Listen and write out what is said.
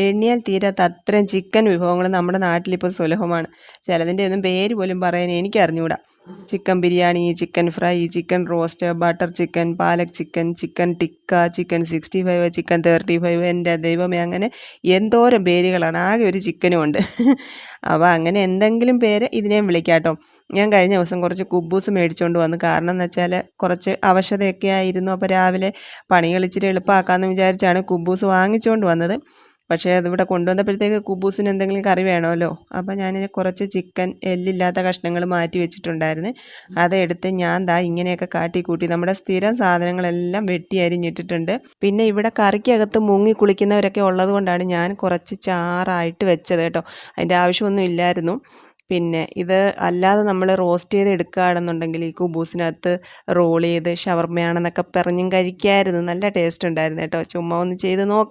എണ്ണിയാൽ തീരാത്ത അത്രയും ചിക്കൻ വിഭവങ്ങൾ നമ്മുടെ നാട്ടിലിപ്പോൾ സുലഭമാണ്. ചിലതിൻ്റെ ഒന്നും പേര് പോലും പറയാൻ എനിക്കറിഞ്ഞൂടാ. Chicken biryani, chicken fry, chicken roast, butter chicken, palak chicken, chicken tikka, chicken 65, chicken 35, എൻ്റെ ദൈവമേ, അങ്ങനെ എന്തോരം പേരുകളാണ്. ആകെ ഒരു ചിക്കനും ഉണ്ട്. അപ്പോൾ അങ്ങനെ എന്തെങ്കിലും പേര് ഇതിനെയും വിളിക്കാം കേട്ടോ. ഞാൻ കഴിഞ്ഞ ദിവസം കുറച്ച് കുബൂസ് മേടിച്ചുകൊണ്ട് വന്നു. കാരണം എന്ന് വെച്ചാൽ കുറച്ച് അവശതയൊക്കെ ആയിരുന്നു. അപ്പോൾ രാവിലെ പണികൾ ഇച്ചിരി എളുപ്പമാക്കാമെന്ന് വിചാരിച്ചാണ് കുബൂസ് വാങ്ങിച്ചുകൊണ്ട് വന്നത്. പക്ഷേ അതിവിടെ കൊണ്ടുവന്നപ്പോഴത്തേക്ക് കുബൂസിന് എന്തെങ്കിലും കറി വേണമല്ലോ. അപ്പോൾ ഞാൻ കുറച്ച് ചിക്കൻ എല്ലില്ലാത്ത കഷ്ണങ്ങൾ മാറ്റി വെച്ചിട്ടുണ്ടായിരുന്നു. അതെടുത്ത് ഞാൻ ഇങ്ങനെയൊക്കെ കാട്ടിക്കൂട്ടി നമ്മുടെ സ്ഥിരം സാധനങ്ങളെല്ലാം വെട്ടി അരിഞ്ഞിട്ടിട്ടുണ്ട്. പിന്നെ ഇവിടെ കറിക്കകത്ത് മുങ്ങി കുളിക്കുന്നവരൊക്കെ ഉള്ളത് കൊണ്ടാണ് ഞാൻ കുറച്ച് ചാറായിട്ട് വെച്ചത് കേട്ടോ. അതിൻ്റെ ആവശ്യമൊന്നും ഇല്ലായിരുന്നു. പിന്നെ ഇത് അല്ലാതെ നമ്മൾ റോസ്റ്റ് ചെയ്ത് എടുക്കുകയാണെന്നുണ്ടെങ്കിൽ ഈ കുബൂസിനകത്ത് റോൾ ചെയ്ത് ഷവർമ്മയാണെന്നൊക്കെ പറഞ്ഞും കഴിക്കാമായിരുന്നു. നല്ല ടേസ്റ്റ് ഉണ്ടായിരുന്നു കേട്ടോ. ചുമ്മാ ഒന്ന് ചെയ്ത് നോക്ക്.